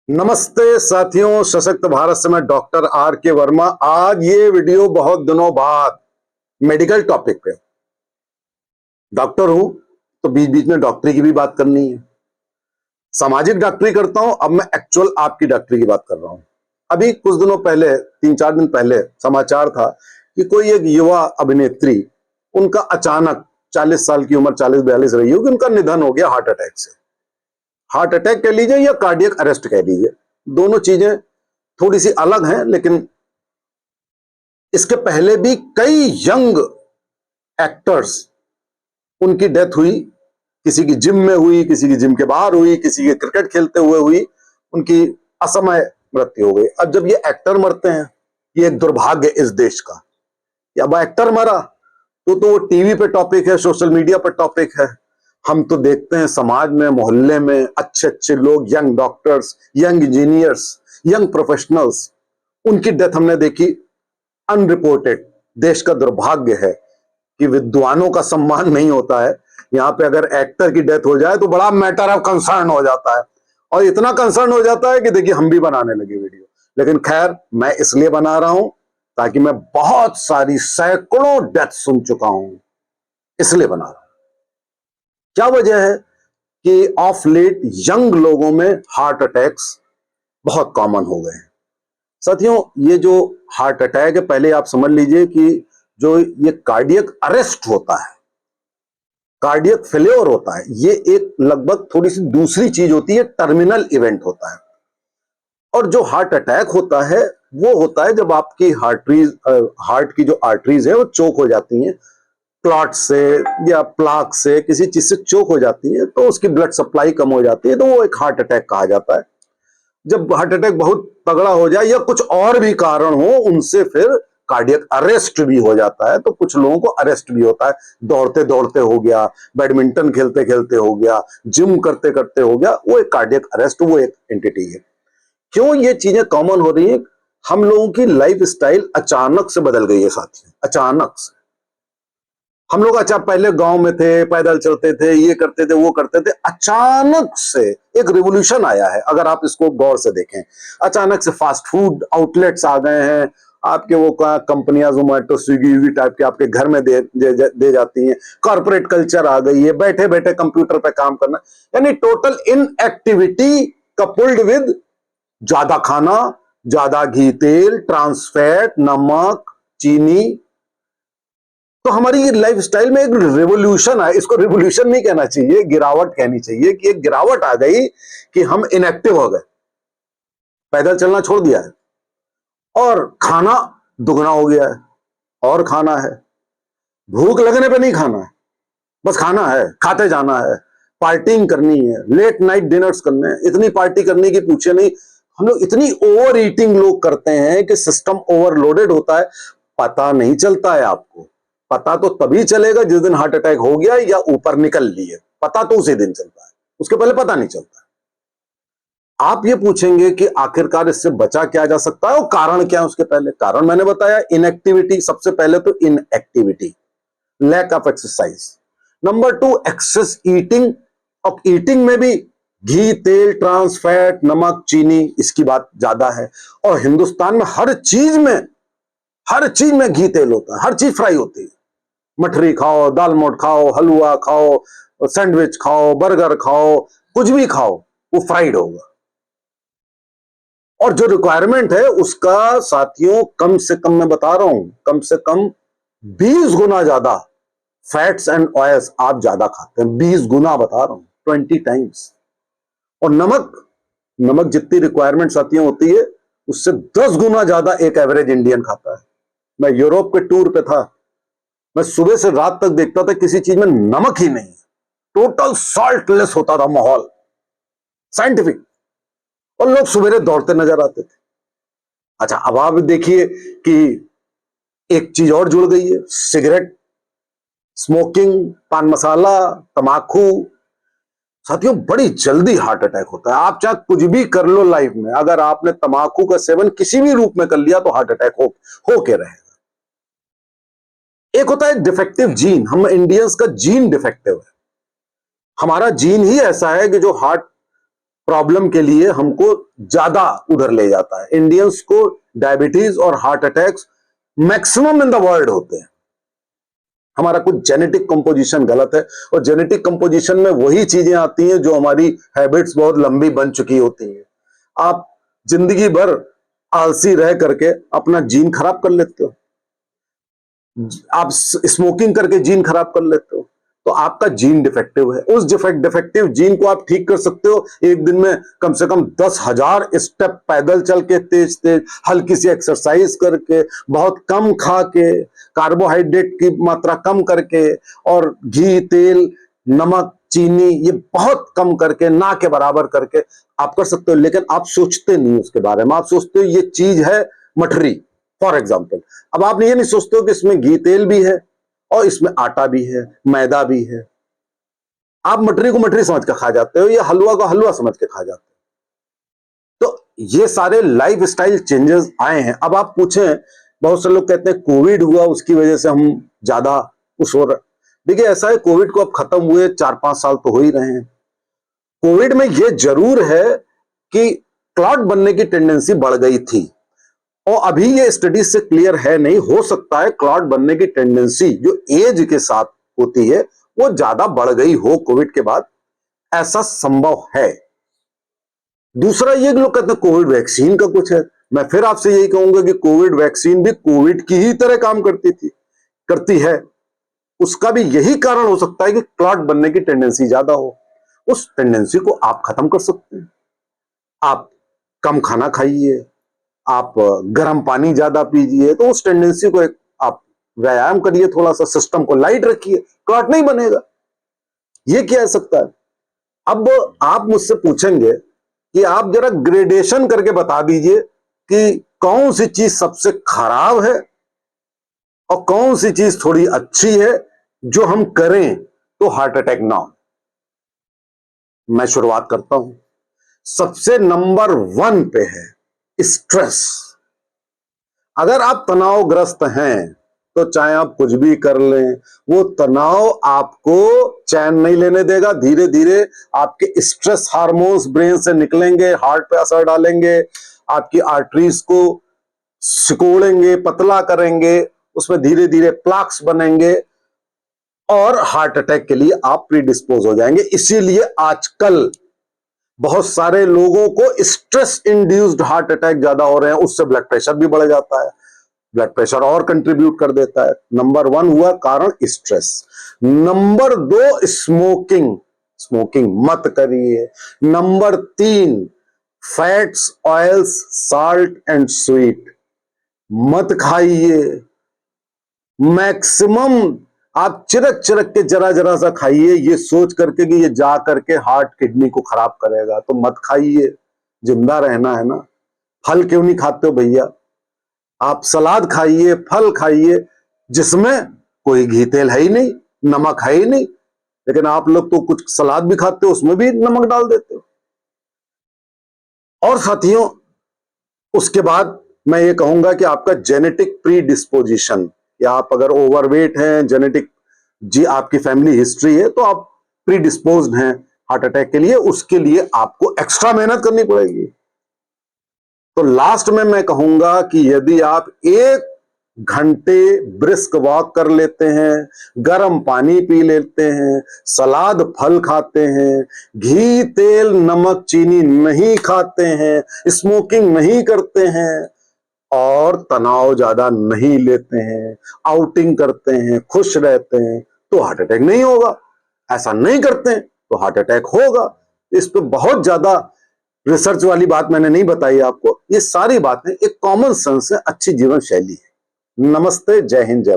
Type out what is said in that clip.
नमस्ते साथियों, सशक्त भारत से मैं डॉक्टर आर के वर्मा। आज ये वीडियो बहुत दिनों बाद मेडिकल टॉपिक पे। डॉक्टर हूं तो बीच बीच में डॉक्टरी की भी बात करनी है। सामाजिक डॉक्टरी करता हूं, अब मैं एक्चुअल आपकी डॉक्टरी की बात कर रहा हूं। अभी कुछ दिनों पहले, 3-4 दिन पहले समाचार था कि कोई एक युवा अभिनेत्री, उनका अचानक 40 साल की उम्र, 40-42 रही होगी, उनका निधन हो गया हार्ट अटैक से। हार्ट अटैक कह लीजिए या कार्डियक अरेस्ट कह लीजिए, दोनों चीजें थोड़ी सी अलग हैं, लेकिन इसके पहले भी कई यंग एक्टर्स, उनकी डेथ हुई। किसी की जिम में हुई, किसी की जिम के बाहर हुई, किसी की क्रिकेट खेलते हुए हुई, उनकी असमय मृत्यु हो गई। अब जब ये एक्टर मरते हैं, ये एक दुर्भाग्य इस देश का। अब एक्टर मरा तो वो टीवी पे टॉपिक है, सोशल मीडिया पर टॉपिक है। हम तो देखते हैं समाज में, मोहल्ले में अच्छे अच्छे लोग, young doctors, young engineers, young professionals, उनकी डेथ हमने देखी अनरिपोर्टेड। देश का दुर्भाग्य है कि विद्वानों का सम्मान नहीं होता है। यहाँ पे अगर एक्टर की डेथ हो जाए तो बड़ा मैटर ऑफ कंसर्न हो जाता है, और इतना कंसर्न हो जाता है कि देखिए हम भी बनाने लगे वीडियो। लेकिन खैर, मैं इसलिए बना रहा हूं ताकि मैं बहुत सारी सैकड़ों डेथ सुन चुका हूं, इसलिए बना रहा हूं। क्या वजह है कि ऑफ लेट यंग लोगों में हार्ट अटैक्स बहुत कॉमन हो गए हैं। साथियों, ये जो हार्ट अटैक है, पहले आप समझ लीजिए कि जो ये कार्डियक अरेस्ट होता है, कार्डियक फेल्योर होता है, ये एक लगभग थोड़ी सी दूसरी चीज होती है, टर्मिनल इवेंट होता है। और जो हार्ट अटैक होता है वो होता है जब आपकी हार्ट की जो आर्टरीज है वो चोक हो जाती हैं, क्लॉट से या प्लाक से, किसी चीज से चोक हो जाती है, तो उसकी ब्लड सप्लाई कम हो जाती है, तो वो एक हार्ट अटैक कहा जाता है। जब हार्ट अटैक बहुत तगड़ा हो जाए या कुछ और भी कारण हो, उनसे फिर कार्डियक अरेस्ट भी हो जाता है। तो कुछ लोगों को अरेस्ट भी होता है, दौड़ते दौड़ते हो गया, बैडमिंटन खेलते खेलते हो गया, जिम करते करते हो गया, वो एक कार्डियक अरेस्ट, वो एक एंटिटी है। क्यों ये चीजें कॉमन हो रही है? हम लोगों की लाइफ स्टाइल अचानक से बदल गई है साथियों, अचानक से। हम लोग अच्छा पहले गांव में थे, पैदल चलते थे, ये करते थे, वो करते थे, अचानक से एक रिवोल्यूशन आया है। अगर आप इसको गौर से देखें, अचानक से फास्ट फूड आउटलेट्स आ गए हैं। आपके वो कंपनियां जोमेटो, स्विगी टाइप के आपके घर में दे जाती हैं। कॉर्पोरेट कल्चर आ गई है, बैठे बैठे कंप्यूटर पे काम करना, यानी टोटल इनएक्टिविटी कपुल्ड विद ज्यादा खाना, ज्यादा घी तेल, ट्रांसफैट, नमक, चीनी। तो हमारी लाइफ स्टाइल में एक रिवोल्यूशन है। इसको रिवोल्यूशन नहीं कहना चाहिए, गिरावट कहनी चाहिए कि एक गिरावट आ गई कि हम इनएक्टिव हो गए, पैदल चलना छोड़ दिया है, और खाना दुगना हो गया है, और खाना है, भूख लगने पे नहीं खाना है, बस खाना है, खाते जाना है, पार्टिंग करनी है, लेट नाइट डिनर्स करने हैं, इतनी पार्टी करने की पूछे नहीं। हम लोग इतनी ओवर ईटिंग लोग करते हैं कि सिस्टम ओवरलोडेड होता है, पता नहीं चलता है आपको। पता तो तभी चलेगा जिस दिन हार्ट अटैक हो गया या ऊपर निकल लिए, पता तो उसी दिन चलता है, उसके पहले पता नहीं चलता है। आप ये पूछेंगे कि आखिरकार इससे बचा क्या जा सकता है और कारण क्या है? उसके पहले कारण मैंने बताया, इनएक्टिविटी। सबसे पहले तो inactivity, lack of exercise. Number 2, excess eating. अब ईटिंग में भी घी तेल, ट्रांस फैट, नमक, चीनी, इसकी बात ज्यादा है। और हिंदुस्तान में हर चीज में घी तेल होता है, हर चीज फ्राई होती है। मठरी खाओ, दाल मोठ खाओ, हलवा खाओ, सैंडविच खाओ, बर्गर खाओ, कुछ भी खाओ, वो फ्राइड होगा। और जो रिक्वायरमेंट है उसका साथियों, कम से कम मैं बता रहा हूं, कम से कम 20 गुना ज्यादा फैट्स एंड ऑयल्स आप ज्यादा खाते हैं। 20 गुना बता रहा हूं, 20 टाइम्स। और नमक, नमक जितनी रिक्वायरमेंट साथियों होती है, उससे 10 गुना ज्यादा एक एवरेज इंडियन खाता है। मैं यूरोप के टूर पे था, मैं सुबह से रात तक देखता था किसी चीज में नमक ही नहीं, टोटल सॉल्टलेस होता था माहौल, साइंटिफिक। और लोग सवेरे दौड़ते नजर आते थे। अच्छा, अब आप देखिए कि एक चीज और जुड़ गई है, सिगरेट, स्मोकिंग, पान मसाला, तमाकू। साथियों, बड़ी जल्दी हार्ट अटैक होता है। आप चाहे कुछ भी कर लो लाइफ में, अगर आपने तमाकू का सेवन किसी भी रूप में कर लिया तो हार्ट अटैक हो के रहेगा। एक होता है डिफेक्टिव जीन, हम इंडियंस का जीन डिफेक्टिव है। हमारा जीन ही ऐसा है कि जो हार्ट प्रॉब्लम के लिए हमको ज्यादा उधर ले जाता है। इंडियंस को डायबिटीज और heart attacks maximum in the world होते हैं। हमारा कुछ जेनेटिक कंपोजिशन गलत है, और जेनेटिक कंपोजिशन में वही चीजें आती हैं जो हमारी हैबिट्स बहुत लंबी बन चुकी होती हैं। आप जिंदगी भर आलसी रह करके अपना जीन खराब कर लेते हो, आप स्मोकिंग करके जीन खराब कर लेते हो, तो आपका जीन डिफेक्टिव है। उस डिफेक्टिव जीन को आप ठीक कर सकते हो एक दिन में कम से कम 10,000 स्टेप पैदल चल के, तेज तेज हल्की सी एक्सरसाइज करके, बहुत कम खा के, कार्बोहाइड्रेट की मात्रा कम करके, और घी, तेल, नमक, चीनी ये बहुत कम करके, ना के बराबर करके आप कर सकते हो। लेकिन आप सोचते नहीं उसके बारे में, आप सोचते हो ये चीज है मठरी, फॉर एग्जाम्पल। अब आप ये नहीं सोचते हो कि इसमें घी तेल भी है और इसमें आटा भी है, मैदा भी है। आप मटरी को मटरी समझ के खा जाते हो, या हलवा को हलवा समझ के खा जाते हो। तो ये सारे लाइफ स्टाइल चेंजेस आए हैं। अब आप पूछें, बहुत से लोग कहते हैं कोविड हुआ उसकी वजह से हम ज्यादा उस हो रहे। देखिए ऐसा है, कोविड को अब खत्म हुए 4-5 साल तो हो ही रहे हैं। कोविड में यह जरूर है कि क्लॉट बनने की टेंडेंसी बढ़ गई थी, और अभी ये स्टडी से क्लियर है नहीं, हो सकता है क्लॉट बनने की टेंडेंसी जो एज के साथ होती है वो ज्यादा बढ़ गई हो कोविड के बाद, ऐसा संभव है। दूसरा ये लोग कहते हैं कोविड वैक्सीन का कुछ है। मैं फिर आपसे यही कहूंगा कि कोविड वैक्सीन भी कोविड की ही तरह काम करती है। उसका भी यही कारण हो सकता है कि क्लॉट बनने की टेंडेंसी ज्यादा हो। उस टेंडेंसी को आप खत्म कर सकते हैं। आप कम खाना खाइए, आप गर्म पानी ज्यादा पीजिए, तो उस टेंडेंसी को आप व्यायाम करिए, थोड़ा सा सिस्टम को लाइट रखिए, क्लॉट नहीं बनेगा। ये क्या हो सकता है। अब आप मुझसे पूछेंगे कि आप जरा ग्रेडेशन करके बता दीजिए कि कौन सी चीज सबसे खराब है और कौन सी चीज थोड़ी अच्छी है जो हम करें तो हार्ट अटैक ना हो। मैं शुरुआत करता हूं। सबसे नंबर 1 पे है स्ट्रेस। अगर आप तनावग्रस्त हैं तो चाहे आप कुछ भी कर लें, वो तनाव आपको चैन नहीं लेने देगा। धीरे धीरे आपके स्ट्रेस हार्मोन्स ब्रेन से निकलेंगे, हार्ट पे असर डालेंगे, आपकी आर्टरीज को सिकोड़ेंगे, पतला करेंगे, उसमें धीरे धीरे प्लाक्स बनेंगे और हार्ट अटैक के लिए आप प्रीडिस्पोज हो जाएंगे। इसीलिए आजकल बहुत सारे लोगों को स्ट्रेस इंड्यूस्ड हार्ट अटैक ज्यादा हो रहे हैं। उससे ब्लड प्रेशर भी बढ़ जाता है, ब्लड प्रेशर और कंट्रीब्यूट कर देता है। नंबर 1 हुआ कारण स्ट्रेस। Number 2 smoking. स्मोकिंग मत करिए। Number 3 fats, oils, salt and sweet मत खाइए। मैक्सिमम आप चिरक चिरक के जरा जरा सा खाइए, ये सोच करके कि ये जा करके हार्ट किडनी को खराब करेगा, तो मत खाइए। जिंदा रहना है ना। फल क्यों नहीं खाते हो भैया? आप सलाद खाइए, फल खाइए, जिसमें कोई घी तेल है ही नहीं, नमक है ही नहीं। लेकिन आप लोग तो कुछ सलाद भी खाते हो, उसमें भी नमक डाल देते हो। और साथियों, उसके बाद मैं ये कहूंगा कि आपका जेनेटिक प्री डिस्पोजिशन, या आप अगर ओवरवेट हैं, जेनेटिक जी आपकी फैमिली हिस्ट्री है, तो आप प्री डिस्पोज्ड हैं हार्ट अटैक के लिए। उसके लिए आपको एक्स्ट्रा मेहनत करनी पड़ेगी। तो लास्ट में मैं कहूंगा कि यदि आप 1 घंटे ब्रिस्क वॉक कर लेते हैं, गर्म पानी पी लेते हैं, सलाद फल खाते हैं, घी तेल नमक चीनी नहीं खाते हैं, स्मोकिंग नहीं करते हैं, और तनाव ज्यादा नहीं लेते हैं, आउटिंग करते हैं, खुश रहते हैं, तो हार्ट अटैक नहीं होगा। ऐसा नहीं करते हैं तो हार्ट अटैक होगा। इस पे बहुत ज्यादा रिसर्च वाली बात मैंने नहीं बताई आपको। ये सारी बातें एक कॉमन सेंस है, अच्छी जीवन शैली है। नमस्ते, जय हिंद, जय।